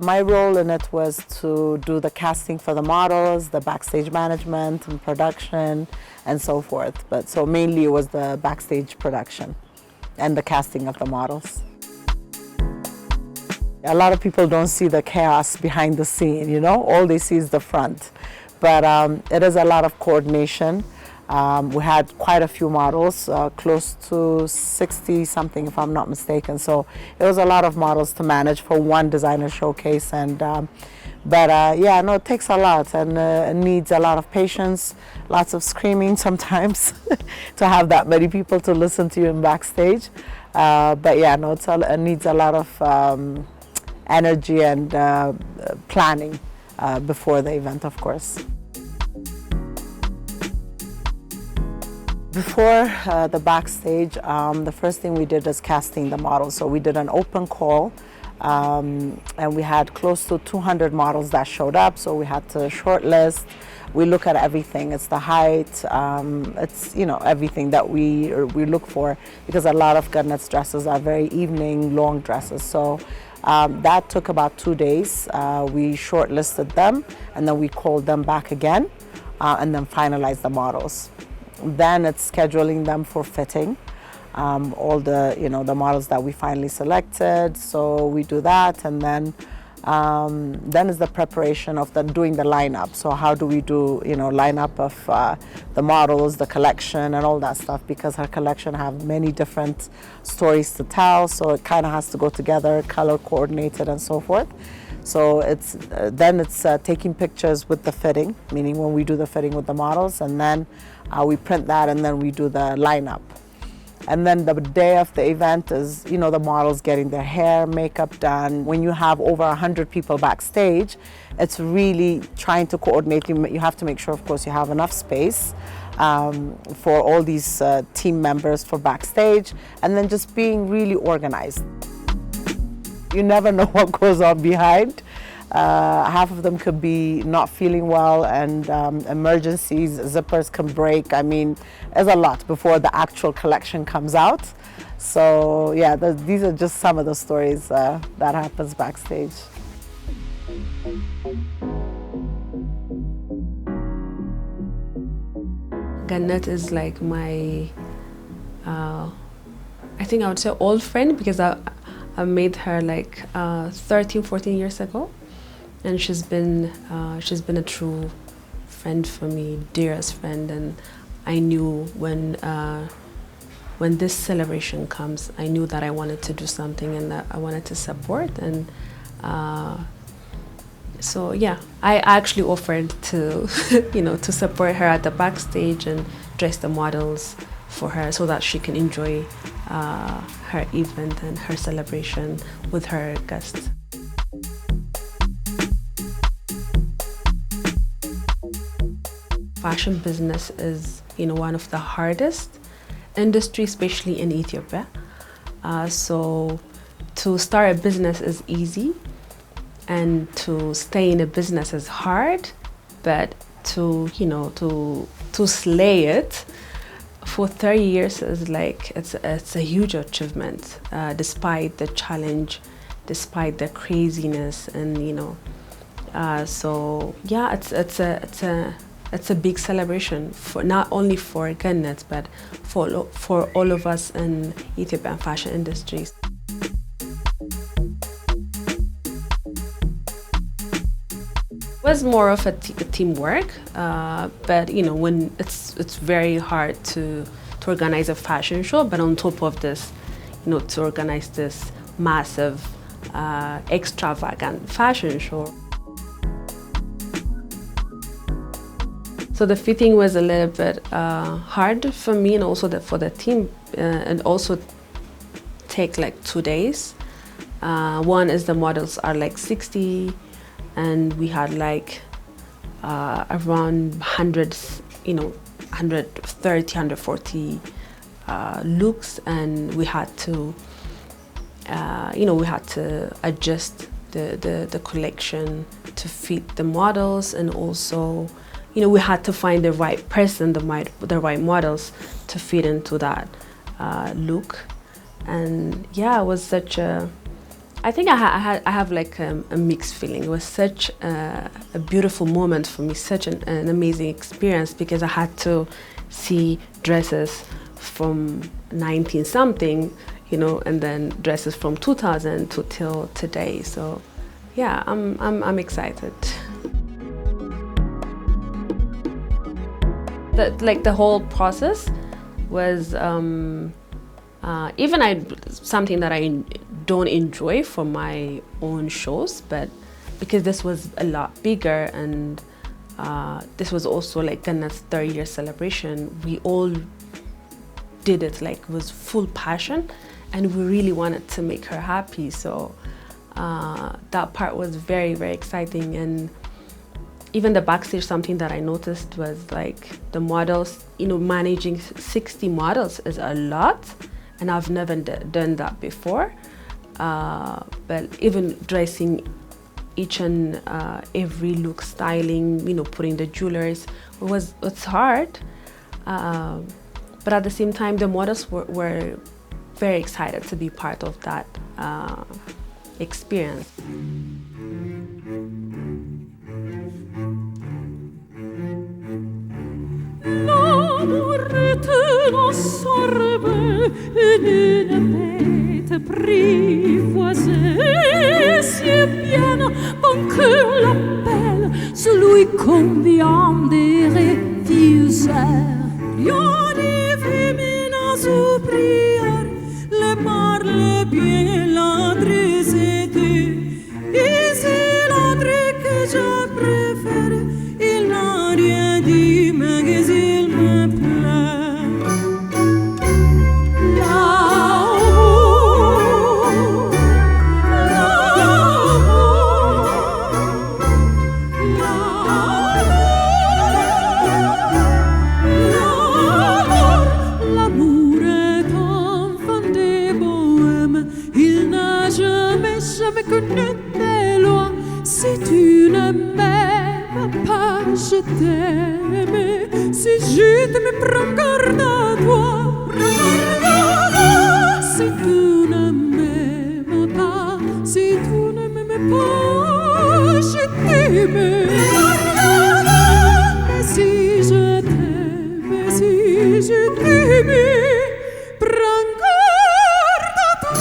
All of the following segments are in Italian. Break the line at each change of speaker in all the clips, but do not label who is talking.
My role in it was to do the casting for the models, the backstage management and production, and so forth. But so mainly it was the backstage production and the casting of the models. A lot of people don't see the chaos behind the scene, you know, all they see is the front. But it is a lot of coordination. We had quite a few models, close to 60 something if I'm not mistaken. So it was a lot of models to manage for one designer showcase. And yeah, no, it takes a lot, and it needs a lot of patience, lots of screaming sometimes to have that many people to listen to you in backstage. But yeah, no, it needs a lot of energy and planning before the event, of course. Before the backstage, the first thing we did is casting the models. So we did an open call, and we had close to 200 models that showed up. So we had to shortlist. We look at everything. It's the height. It's, you know, everything that we look for, because a lot of GENET'S dresses are very evening long dresses. So that took about 2 days. We shortlisted them, and then we called them back again, and then finalized the models. Then it's scheduling them for fitting, all the, you know, the models that we finally selected. So we do that, and then is the preparation of doing the lineup. So how do we do, you know, lineup of the models, the collection, and all that stuff, because her collection have many different stories to tell. So it kind of has to go together, color coordinated, and so forth. So it's taking pictures with the fitting, meaning when we do the fitting with the models, and then we print that, and then we do the lineup. And then the day of the event is, you know, the models getting their hair, makeup done. When you have over 100 people backstage, it's really trying to coordinate. You have to make sure, of course, you have enough space for all these team members for backstage, and then just being really organized. You never know what goes on behind. Half of them could be not feeling well, and emergencies, zippers can break. I mean, there's a lot before the actual collection comes out. So yeah, these are just some of the stories that happens backstage.
GENET'S is like my, I think I would say old friend, because I made her like 13, 14 years ago. And she's been a true friend for me, dearest friend. And I knew when this celebration comes, I knew that I wanted to do something, and that I wanted to support. And so yeah, I actually offered to, you know, to support her at the backstage and dress the models for her, so that she can enjoy her event and her celebration with her guests. Fashion business is, you know, one of the hardest industries, especially in Ethiopia. So to start a business is easy, and to stay in a business is hard, but to, you know, to slay it for 30 years is like, it's a huge achievement, despite the challenge, despite the craziness, and you know, so yeah, it's a big celebration, for not only for GENET'S, but for all of us in Ethiopian fashion industries. It was more of a teamwork, but you know, when it's very hard to organize a fashion show, but on top of this, you know, to organize this massive, extravagant fashion show. So the fitting was a little bit hard for me, and also for the team, and also take like 2 days. One is the models are like 60, and we had like around 100, 130, 140 looks, and we had to, we had to adjust the collection to fit the models, and also, we had to find the right person, the right models to fit into that look. And yeah, it was such a, I think I have like a mixed feeling. It was such a beautiful moment for me, such an amazing experience, because I had to see dresses from 19 something, and then dresses from 2000 to till today. So yeah, I'm excited. The whole process was something that I don't enjoy for my own shows, but because this was a lot bigger, and this was also like GENET'S 30-year celebration, we all did it like with full passion, and we really wanted to make her happy. So that part was very, very exciting. And even the backstage, something that I noticed was like the models, managing 60 models is a lot, and I've never done that before. But even dressing each and every look, styling, putting the jewelries, it's hard. But at the same time, the models were very excited to be part of that experience.
L'amour te l'absorbe d'une bête apprivoisée, si bien bon que l'appelle celui qu'on vient de refuser. Io divina superior, le parle bien l'adresse tu, et c'est l'autre que je préfère, il n'a rien dit, mais il me plaît. L'amour est enfant des bohèmes, il n'a jamais connu tes lois. Si tu ne m'aimes pas, je t'aime. Si je t'aime, prends garde à toi. Si tu ne m'aimes pas, si tu ne m'aimes pas, je t'aime. Mais si je t'aime, si je t'aime, prends garde à toi.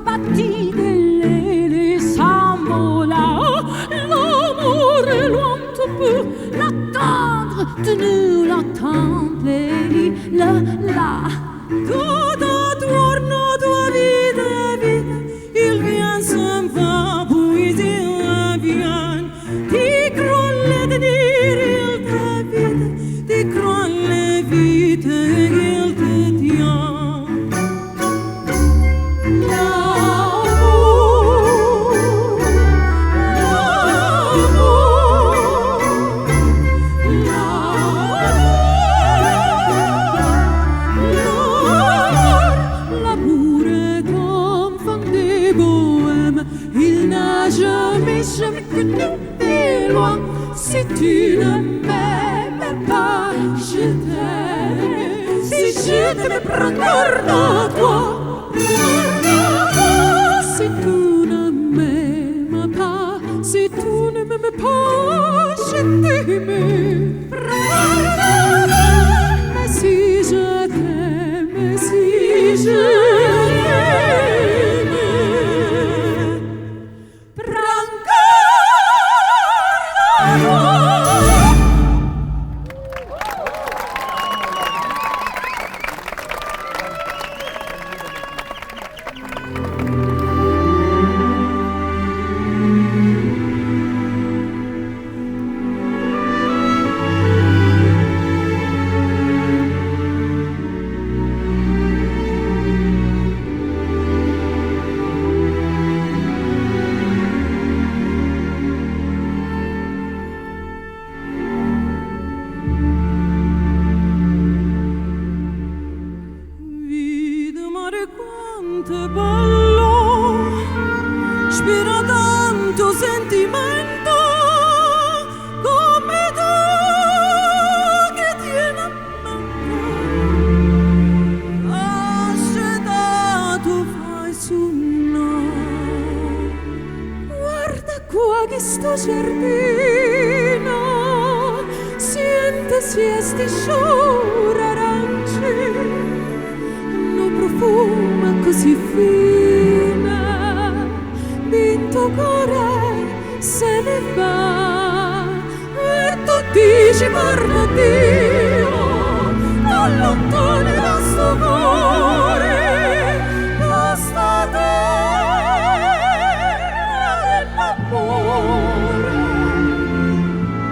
Bâti de lait sans mots là-haut, l'amour est loin, tu peux l'attendre, tu ne l'attends plus, là. Todo torno tua vita, il vient s'en va, puis il revient. Ti crolle tenir, il t'habite, ti crolle vite, il te tient. Jamais connu tes lois. Si tu ne m'aimes pas, je t'aime. Si je t'aime, prends garde à toi. Si tu ne m'aimes pas, si tu ne m'aimes pas, je t'aime. Prends garde. Mais si je t'aime, si je t'aime, sti sciure arance, no profuma così fine, vinto cuore se ne va, e tu dici guarda Dio, non lontano da sto cuore, da sta terra dell'amore.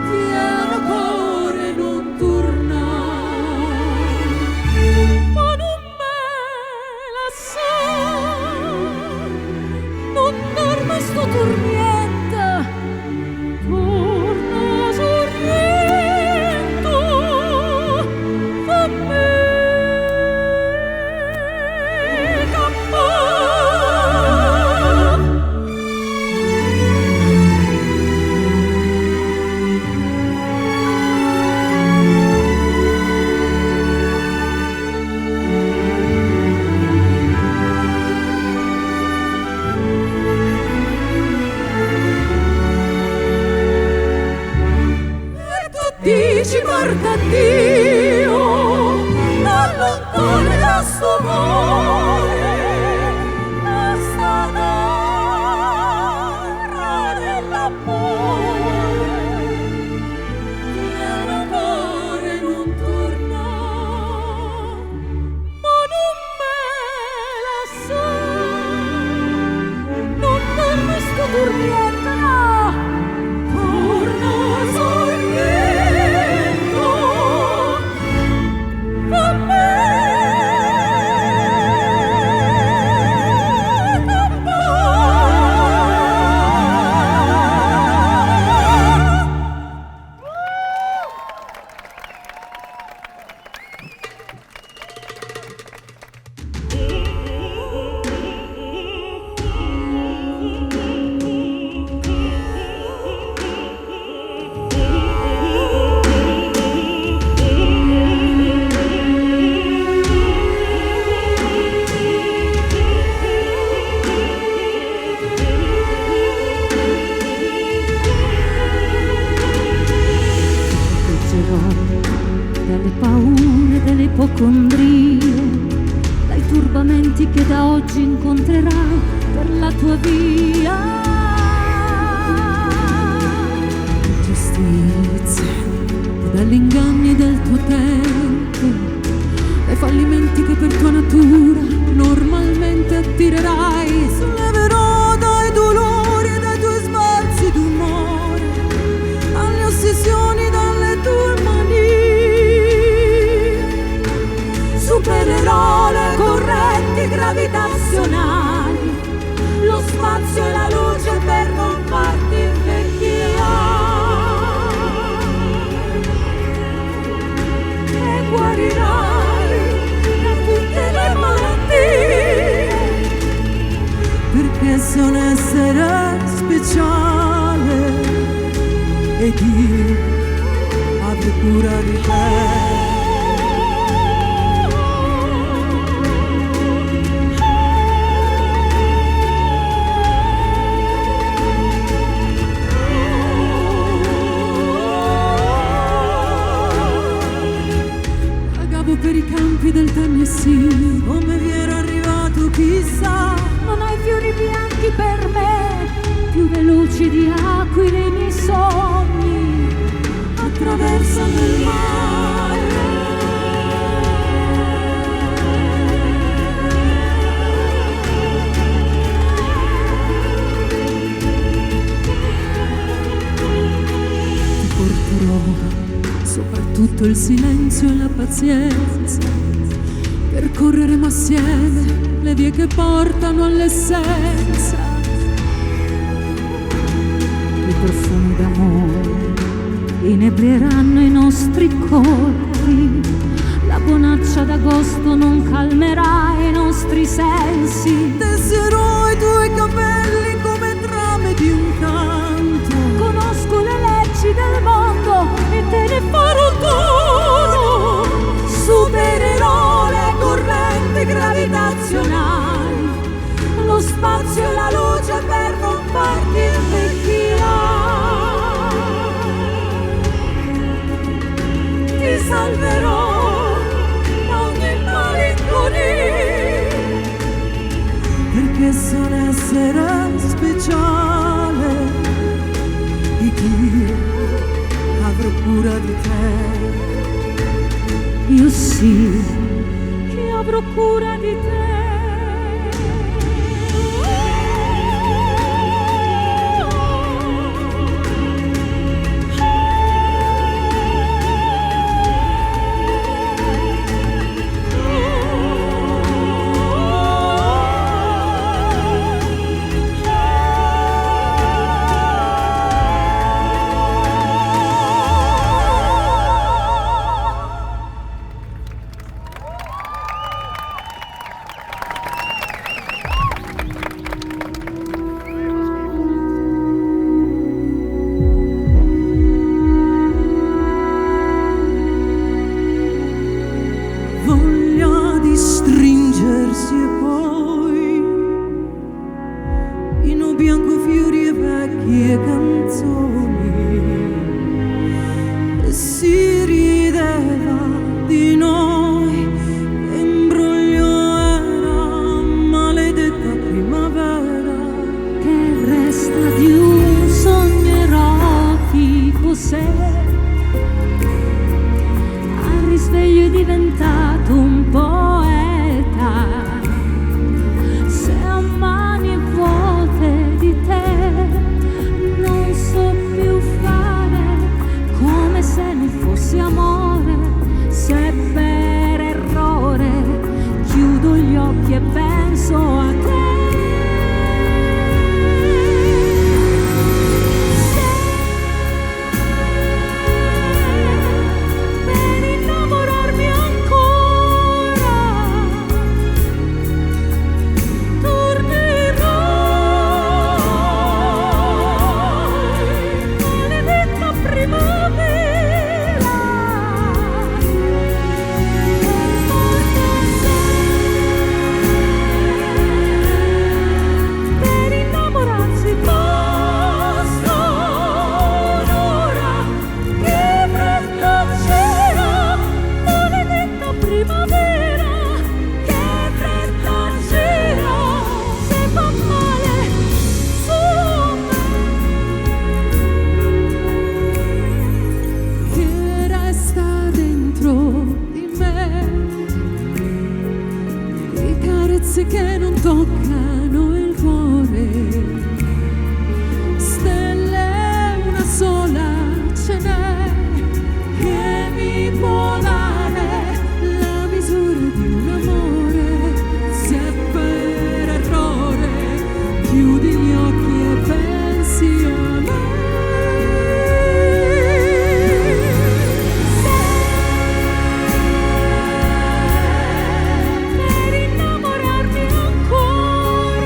Tieno cuore non tornare, ma non me la sa, non dormo sto torniente, torna sorriento, fammi campare. Dici guarda Dio, non lontano da sto cuore, da sta terra dell'amore. Tieno cuore non torna, ma non me la sa, non dormo sto dormiendo, no, torna sorriendo, fammi
dalle paure, dalle ipocondrie, dai turbamenti che da oggi incontrerai per la tua via.
Giustizia, dagli inganni del tuo tempo, dai fallimenti che per tua natura normalmente attirerai, solleverò dai dolori e dai tuoi sbalzi d'umore, alle ossessioni dalle tue manie, supererò le correnti gravitazionali, lo spazio e la luce per non farti invecchiare, e guarirai da tutte le malattie, perché sei un essere speciale ed io avrò cura di te. Per i campi del Tennessee, come vi ero arrivato chissà,
Non hai fiori bianchi per me, più veloci di aquile i miei sogni,
attraversano il mare. Ti porterò soprattutto il silenzio e la pazienza, percorreremo assieme le vie che portano all'essenza.
i profumi d'amore inebrieranno i nostri corpi, la bonaccia d'agosto non calmerà i nostri sensi.
Tesserò i tuoi capelli come trame di un canto,
Conosco le leggi del mondo e te ne farò dono.
supererò le correnti gravitazionali, lo spazio e la luce per non farti invecchiare. Ti cura di te.
Io sì, che avrò cura di te.
Voglia di stringersi e poi in un bianco fiori e vecchie canzoni, e si rideva di noi, che imbroglio era, maledetta primavera,
Che resta di un sogno erotico se al risveglio è diventato un poeta. Se a mani vuote di te non so più fare, come se non fosse amore. Se per errore chiudo gli occhi e penso a te. Per innamorarmi ancora tornerai, maledetta primavera, per innamorarsi basta un'ora. Che freddo c'era, maledetta primavera, che freddo c'era, se fa male su me.
che resta dentro di me, di carezze che non toccano il cuore, stelle una sola ce n'è, che mi può dare la misura di un amore. Se per errore chiudi gli occhi e pensi a me.
Per innamorarmi ancora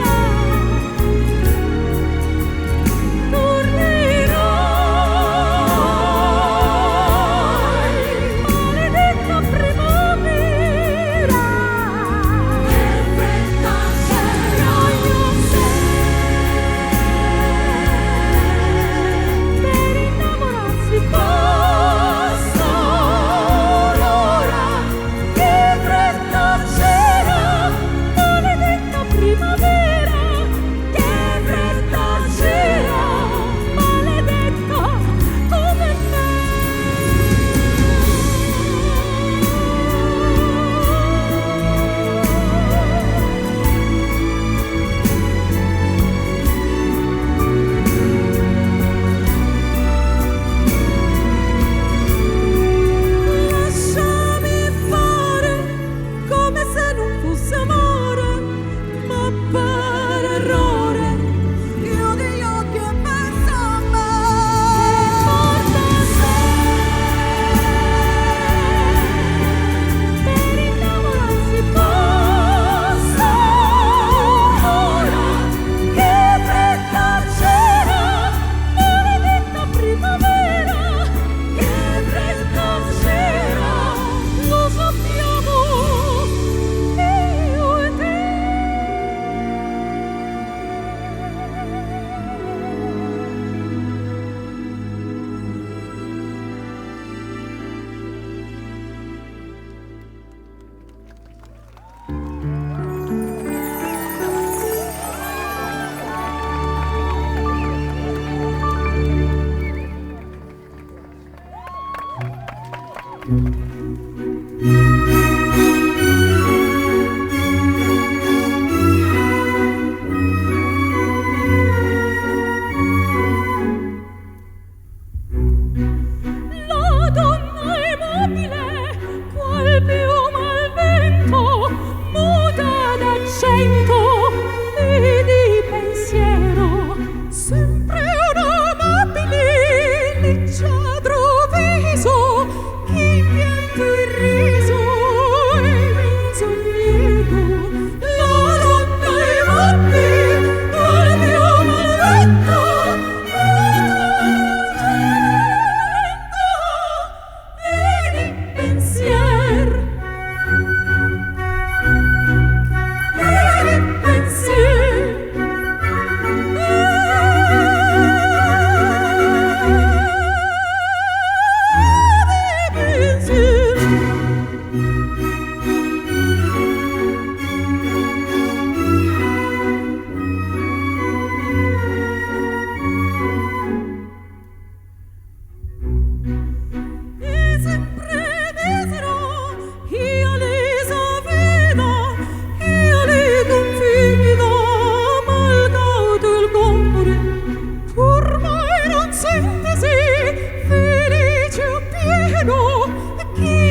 Chi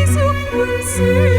su quel